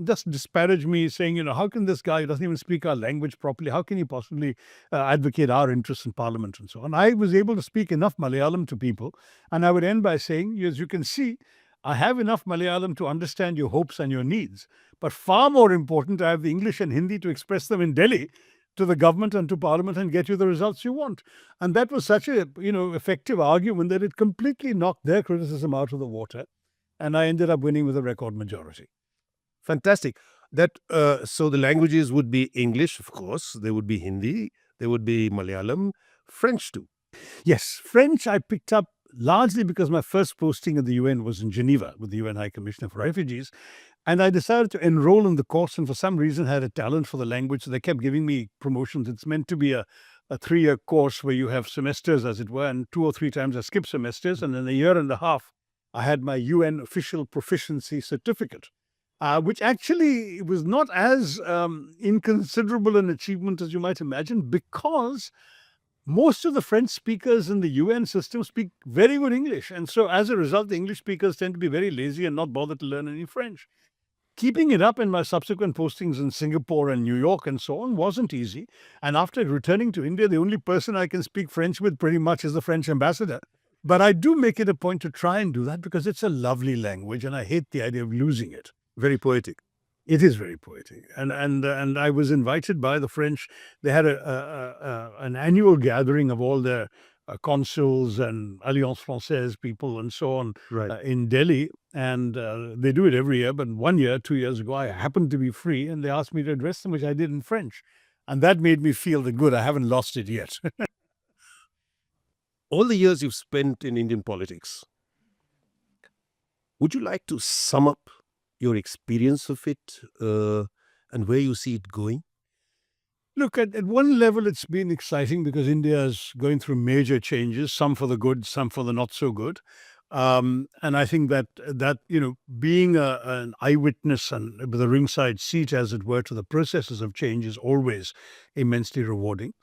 just disparaged me, saying, how can this guy who doesn't even speak our language properly, how can he possibly advocate our interests in parliament and so on? I was able to speak enough Malayalam to people, and I would end by saying, as you can see, I have enough Malayalam to understand your hopes and your needs. But far more important, I have the English and Hindi to express them in Delhi to the government and to parliament and get you the results you want. And that was such a, effective argument that it completely knocked their criticism out of the water. And I ended up winning with a record majority. Fantastic. So the languages would be English, of course. There would be Hindi. There would be Malayalam, French too. Yes, French I picked up largely because my first posting at the UN was in Geneva with the UN High Commissioner for Refugees. And I decided to enroll in the course and for some reason had a talent for the language. So they kept giving me promotions. It's meant to be a 3-year course where you have semesters, as it were, and 2 or 3 times I skipped semesters. And in a year and a half, I had my UN official proficiency certificate, which actually was not as inconsiderable an achievement as you might imagine, because most of the French speakers in the UN system speak very good English. And so as a result, the English speakers tend to be very lazy and not bother to learn any French. Keeping it up in my subsequent postings in Singapore and New York and so on wasn't easy. And after returning to India, the only person I can speak French with pretty much is the French ambassador. But I do make it a point to try and do that because it's a lovely language and I hate the idea of losing it. Very poetic. It is very poetic, and I was invited by the French. They had an annual gathering of all their consuls and Alliance Française people and so on in Delhi, and they do it every year. But 1 year, 2 years ago, I happened to be free, and they asked me to address them, which I did in French, and that made me feel that good. I haven't lost it yet. All the years you've spent in Indian politics, would you like to sum up your experience of it and where you see it going? Look, at one level, it's been exciting because India is going through major changes, some for the good, some for the not so good. And I think that being an eyewitness and with a ringside seat, as it were, to the processes of change is always immensely rewarding.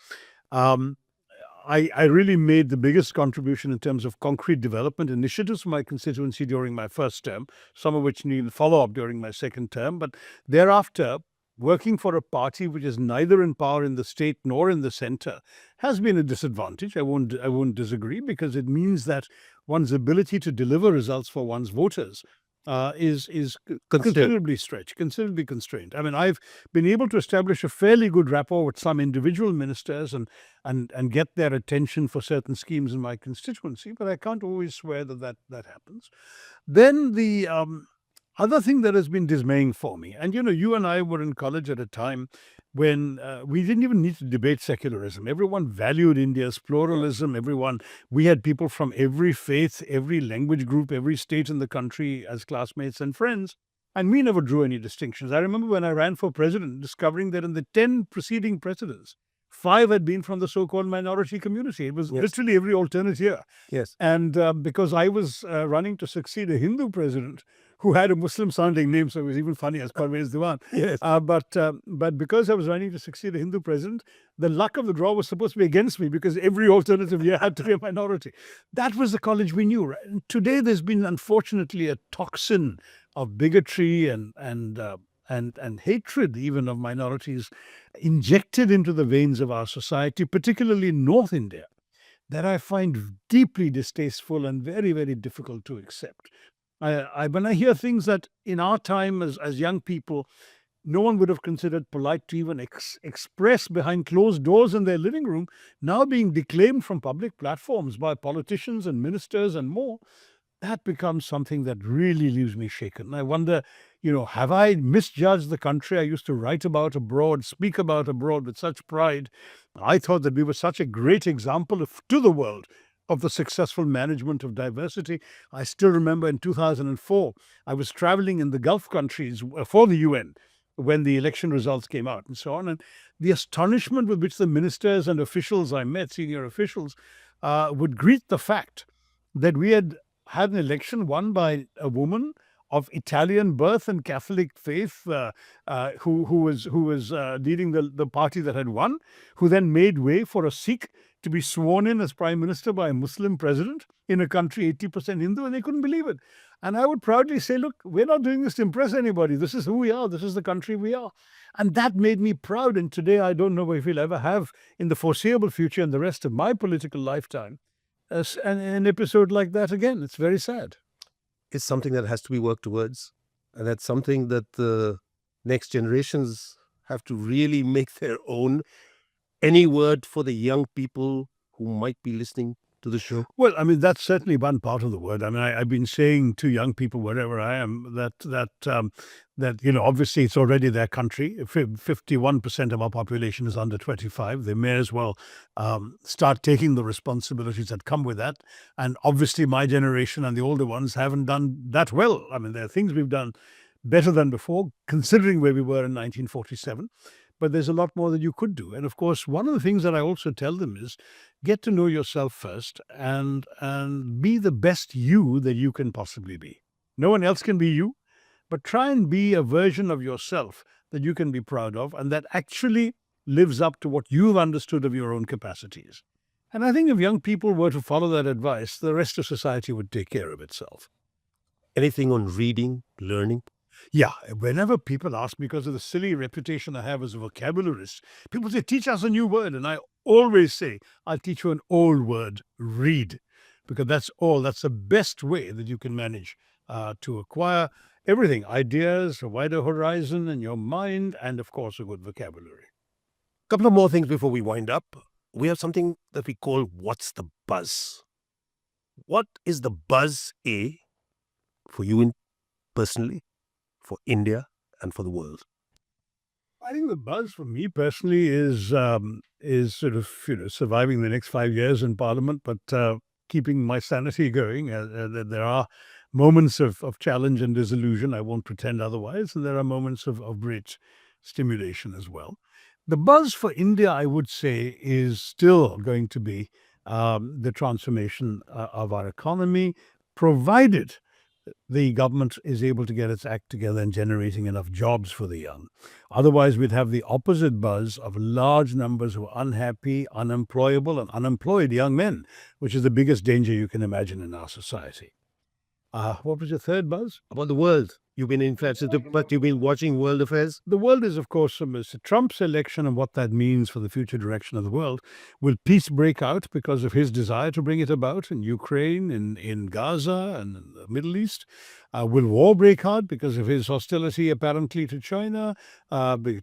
I really made the biggest contribution in terms of concrete development initiatives for my constituency during my first term, some of which need follow-up during my second term. But thereafter, working for a party which is neither in power in the state nor in the center has been a disadvantage. I won't disagree, because it means that one's ability to deliver results for one's voters is considerably stretched, considerably constrained. I mean, I've been able to establish a fairly good rapport with some individual ministers and get their attention for certain schemes in my constituency, but I can't always swear that happens. Then the other thing that has been dismaying for me, and you and I were in college at a time when we didn't even need to debate secularism. Everyone valued India's pluralism. We had people from every faith, every language group, every state in the country as classmates and friends. And we never drew any distinctions. I remember when I ran for president, discovering that in the 10 preceding presidents, 5 had been from the so-called minority community. It was literally every alternate year. Yes. And because I was running to succeed a Hindu president who had a Muslim-sounding name, so it was even funny as Parvez Diwan. Yes. But because I was running to succeed a Hindu president, the luck of the draw was supposed to be against me because every alternative year had to be a minority. That was the college we knew. Right? And today there's been, unfortunately, a toxin of bigotry and hatred even of minorities injected into the veins of our society, particularly in North India, that I find deeply distasteful and very, very difficult to accept. When I hear things that in our time as young people, no one would have considered polite to even express behind closed doors in their living room, now being declaimed from public platforms by politicians and ministers and more, that becomes something that really leaves me shaken. I wonder, have I misjudged the country I used to write about abroad, speak about abroad with such pride? I thought that we were such a great example to the world of the successful management of diversity. I still remember in 2004, I was traveling in the Gulf countries for the UN when the election results came out and so on. And the astonishment with which the ministers and officials I met, senior officials, would greet the fact that we had an election won by a woman of Italian birth and Catholic faith, who was leading the party that had won, who then made way for a Sikh to be sworn in as prime minister by a Muslim president in a country 80% Hindu, and they couldn't believe it. And I would proudly say, look, we're not doing this to impress anybody. This is who we are. This is the country we are. And that made me proud. And today, I don't know if we'll ever have in the foreseeable future and the rest of my political lifetime an episode like that again. It's very sad. It's something that has to be worked towards. And that's something that the next generations have to really make their own. Any word for the young people who might be listening to the show? Well, I mean, that's certainly one part of the word. I mean, I've been saying to young people wherever I am that obviously it's already their country. 51% of our population is under 25. They may as well start taking the responsibilities that come with that. And obviously my generation and the older ones haven't done that well. I mean, there are things we've done better than before, considering where we were in 1947. But there's a lot more that you could do. And of course, one of the things that I also tell them is get to know yourself first and be the best you that you can possibly be. No one else can be you, but try and be a version of yourself that you can be proud of and that actually lives up to what you've understood of your own capacities. And I think if young people were to follow that advice, the rest of society would take care of itself. Anything on reading, learning? Yeah, whenever people ask me, because of the silly reputation I have as a vocabularist, people say, teach us a new word. And I always say, I'll teach you an old word, read, because that's the best way that you can manage to acquire everything, ideas, a wider horizon in your mind, and of course, a good vocabulary. A couple of more things before we wind up. We have something that we call What's the Buzz? What is the buzz, A, for you personally, for India, and for the world? I think the buzz for me personally is sort of surviving the next 5 years in Parliament, but keeping my sanity going. There are moments of challenge and disillusion. I won't pretend otherwise, and there are moments of great stimulation as well. The buzz for India, I would say, is still going to be the transformation of our economy, provided the government is able to get its act together and generating enough jobs for the young. Otherwise, we'd have the opposite buzz of large numbers of unhappy, unemployable, and unemployed young men, which is the biggest danger you can imagine in our society. What was your third buzz? About the world. You've been influenced, but you've been watching world affairs. The world is, of course, Mr. Trump's election and what that means for the future direction of the world. Will peace break out because of his desire to bring it about in Ukraine, in Gaza, and in the Middle East? Will war break out because of his hostility apparently to China?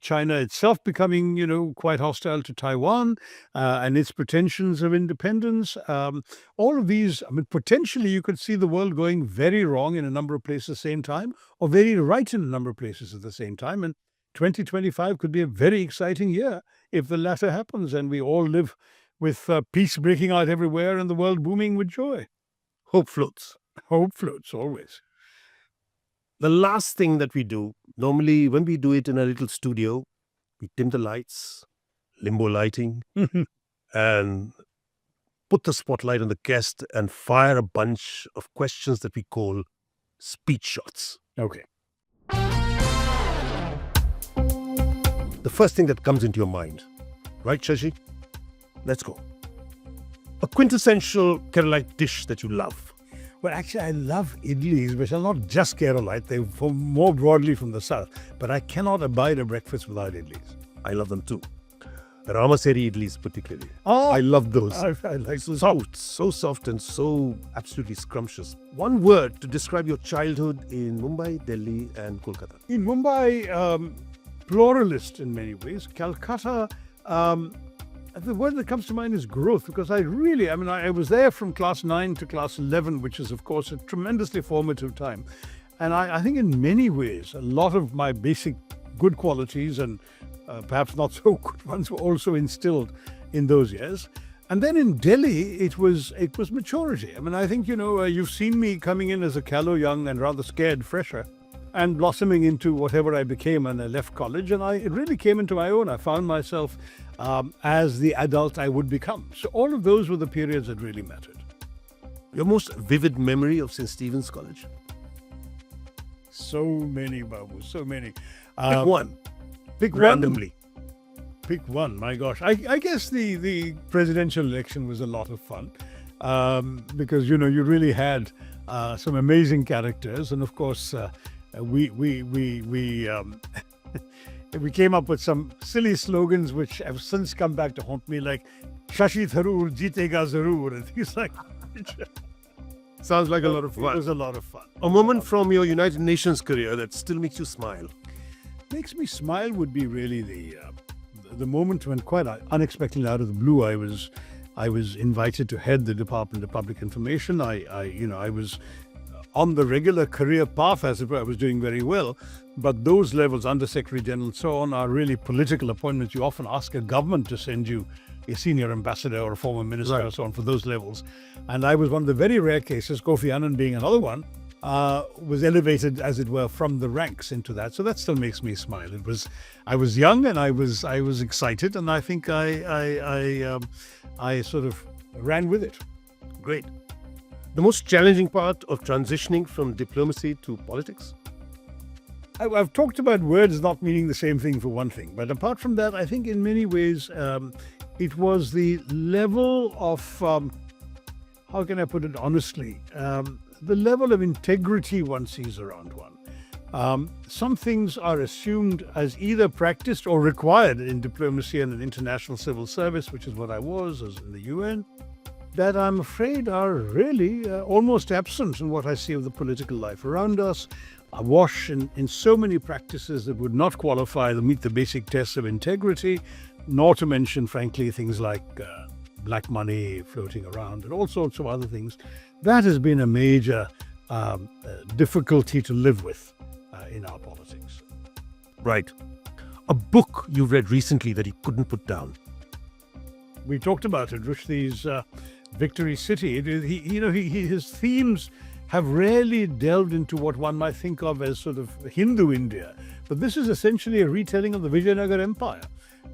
China itself becoming, quite hostile to Taiwan and its pretensions of independence. All of these, potentially you could see the world going very wrong in a number of places at the same time, or very right in a number of places at the same time. And 2025 could be a very exciting year if the latter happens and we all live with peace breaking out everywhere and the world booming with joy. Hope floats. Hope floats, always. The last thing that we do, normally when we do it in a little studio, we dim the lights, limbo lighting, and put the spotlight on the guest and fire a bunch of questions that we call speech shots. Okay. The first thing that comes into your mind, right, Shashi? Let's go. A quintessential Keralite dish that you love. Well, actually, I love idlis, which are not just Keralite. They're more broadly from the south. But I cannot abide a breakfast without idlis. I love them too. Ramaseri idlis particularly. Oh, I love those. I like those. So soft and so absolutely scrumptious. One word to describe your childhood in Mumbai, Delhi and Kolkata. In Mumbai, pluralist in many ways. Calcutta, the word that comes to mind is growth, because I was there from class 9 to class 11, which is, of course, a tremendously formative time. And I think in many ways, a lot of my basic good qualities and perhaps not so good ones were also instilled in those years. And then in Delhi, it was maturity. I mean, I think, you've seen me coming in as a callow young and rather scared fresher and blossoming into whatever I became when I left college. And it really came into my own. I found myself as the adult I would become. So all of those were the periods that really mattered. Your most vivid memory of St. Stephen's College? So many, Babu, so many. Pick one. Pick Randomly. Pick one, my gosh. I guess the presidential election was a lot of fun because, you really had some amazing characters. And of course, we came up with some silly slogans which have since come back to haunt me, like Shashi Tharoor, Jeetega Zarur, and things like that. Sounds like a lot of fun. It was a lot of fun. A moment from your United Nations career that still makes you smile? Makes me smile would be really the moment when, quite unexpectedly out of the blue, I was invited to head the Department of Public Information. I was on the regular career path, as it were. I was doing very well, but those levels, Undersecretary General and so on, are really political appointments. You often ask a government to send you a senior ambassador or a former minister or so on for those levels. And I was one of the very rare cases, Kofi Annan being another one, was elevated, as it were, from the ranks into that. So that still makes me smile. I was young and I was excited, and I think I sort of ran with it. Great. The most challenging part of transitioning from diplomacy to politics? I've talked about words not meaning the same thing for one thing, but apart from that, I think in many ways it was the level of, how can I put it honestly, the level of integrity one sees around one. Some things are assumed as either practiced or required in diplomacy and in international civil service, which is what I was as in the UN, that I'm afraid are really almost absent in what I see of the political life around us, awash in so many practices that would not qualify to meet the basic tests of integrity, nor to mention, frankly, things like black money floating around and all sorts of other things. That has been a major difficulty to live with in our politics. Right. A book you read recently that you couldn't put down? We talked about it, Rushdie's Victory City. His themes have rarely delved into what one might think of as sort of Hindu India. But this is essentially a retelling of the Vijayanagar Empire,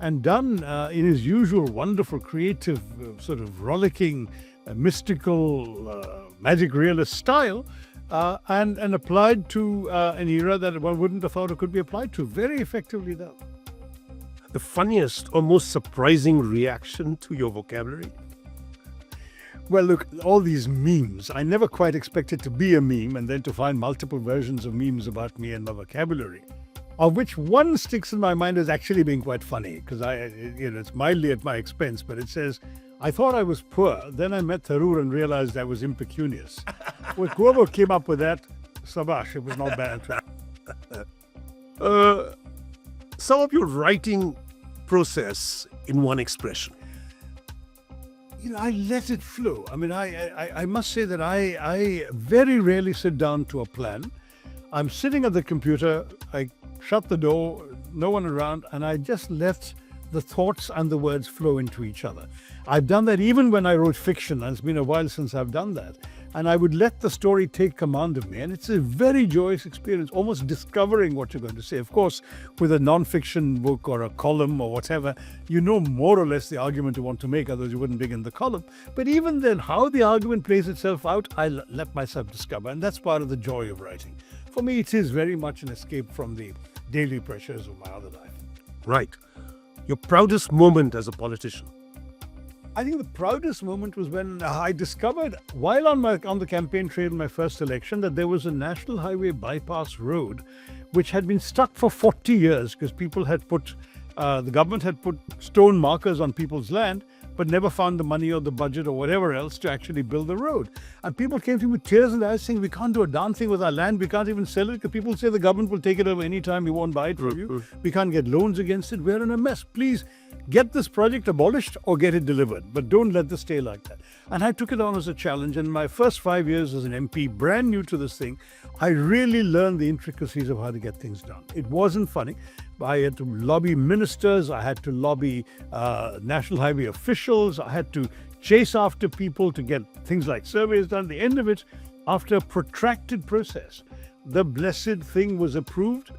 and done in his usual wonderful, creative, sort of rollicking, mystical, magic realist style, and applied to an era that one wouldn't have thought it could be applied to. Very effectively done. The funniest or most surprising reaction to your vocabulary? Well, look, all these memes, I never quite expected to be a meme and then to find multiple versions of memes about me and my vocabulary, of which one sticks in my mind as actually being quite funny, because it's mildly at my expense, but it says, I thought I was poor, then I met Tharoor and realized I was impecunious. Well, whoever came up with that, sabash, it was not bad. Sum up your writing process in one expression. I let it flow. I mean, I must say that I very rarely sit down to a plan. I'm sitting at the computer, I shut the door, no one around, and I just let the thoughts and the words flow into each other. I've done that even when I wrote fiction, and it's been a while since I've done that. And I would let the story take command of me. And it's a very joyous experience, almost discovering what you're going to say. Of course, with a non-fiction book or a column or whatever, you know more or less the argument you want to make, otherwise you wouldn't begin the column. But even then, how the argument plays itself out, I let myself discover. And that's part of the joy of writing. For me, it is very much an escape from the daily pressures of my other life. Right. Your proudest moment as a politician? I think the proudest moment was when I discovered, while on the campaign trail in my first election, that there was a national highway bypass road which had been stuck for 40 years because the government had put stone markers on people's land, but never found the money or the budget or whatever else to actually build the road. And people came to me with tears in their eyes saying, we can't do a darn thing with our land, we can't even sell it because people say the government will take it over any time, we won't buy it from you. We can't get loans against it, we're in a mess. Please get this project abolished or get it delivered, but don't let this stay like that. And I took it on as a challenge. And my first 5 years as an MP, brand new to this thing, I really learned the intricacies of how to get things done. It wasn't funny, I had to lobby ministers. I had to lobby National Highway officials. I had to chase after people to get things like surveys done. At the end of it, after a protracted process, the blessed thing was approved.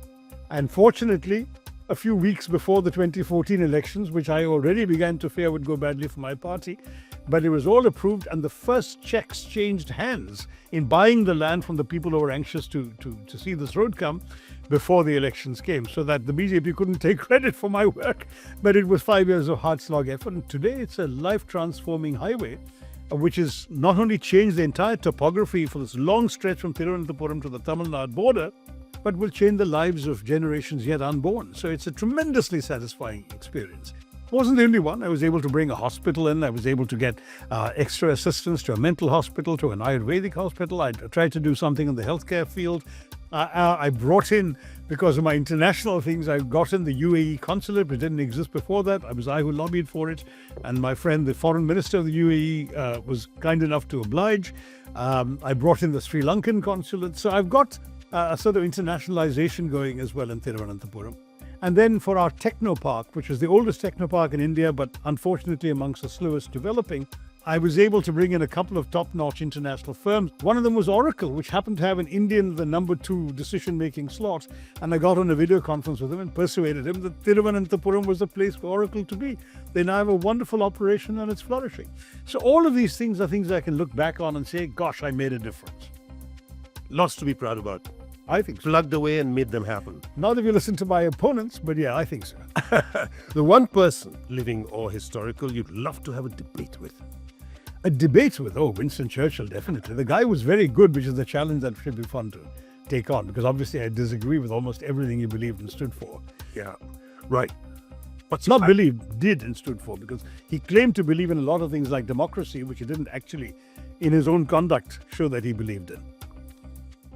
And fortunately, a few weeks before the 2014 elections, which I already began to fear would go badly for my party, but it was all approved, and the first checks changed hands in buying the land from the people who were anxious to see this road come before the elections came, so that the BJP couldn't take credit for my work. But it was 5 years of hard slog effort, and today it's a life-transforming highway, which has not only changed the entire topography for this long stretch from Thiruvananthapuram to the Tamil Nadu border, but will change the lives of generations yet unborn. So it's a tremendously satisfying experience. Wasn't the only one. I was able to bring a hospital in. I was able to get extra assistance to a mental hospital, to an Ayurvedic hospital. I tried to do something in the healthcare field. I brought in, because of my international things, I got in the UAE consulate, which didn't exist before that. It was I who lobbied for it. And my friend, the foreign minister of the UAE, was kind enough to oblige. I brought in the Sri Lankan consulate. So I've got a sort of internationalization going as well in Thiruvananthapuram. And then for our techno park, which is the oldest techno park in India, but unfortunately amongst the slowest developing, I was able to bring in a couple of top-notch international firms. One of them was Oracle, which happened to have an Indian, the number 2 decision-making slot. And I got on a video conference with him and persuaded him that Thiruvananthapuram was the place for Oracle to be. They now have a wonderful operation and it's flourishing. So all of these things are things I can look back on and say, gosh, I made a difference. Lots to be proud about. I think so. Plugged away and made them happen. Not if you listen to my opponents, but yeah, I think so. The one person, living or historical, you'd love to have a debate with. A debate with, Winston Churchill, definitely. The guy was very good, which is the challenge that should be fun to take on, because obviously I disagree with almost everything he believed and stood for. Yeah, right. But Not believed, did and stood for, because he claimed to believe in a lot of things like democracy, which he didn't actually, in his own conduct, show that he believed in.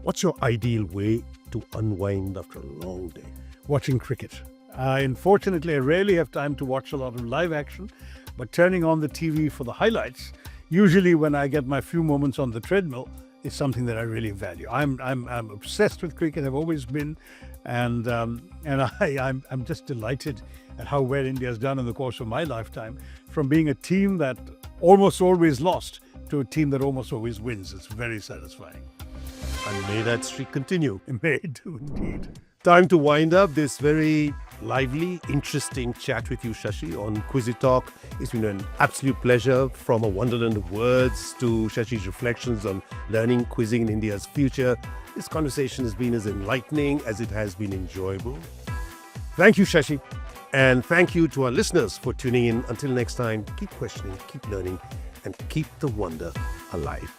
What's your ideal way to unwind after a long day? Watching cricket. Unfortunately, I rarely have time to watch a lot of live action, but turning on the TV for the highlights, usually when I get my few moments on the treadmill, is something that I really value. I'm obsessed with cricket. I've always been, and I'm just delighted at how well India's done in the course of my lifetime, from being a team that almost always lost to a team that almost always wins. It's very satisfying. And may that streak continue. May do indeed. Time to wind up this very lively, interesting chat with you, Shashi, on Quizzitok. It's been an absolute pleasure, from a Wonderland of Words to Shashi's reflections on learning, quizzing in India's future. This conversation has been as enlightening as it has been enjoyable. Thank you, Shashi. And thank you to our listeners for tuning in. Until next time, keep questioning, keep learning, and keep the wonder alive.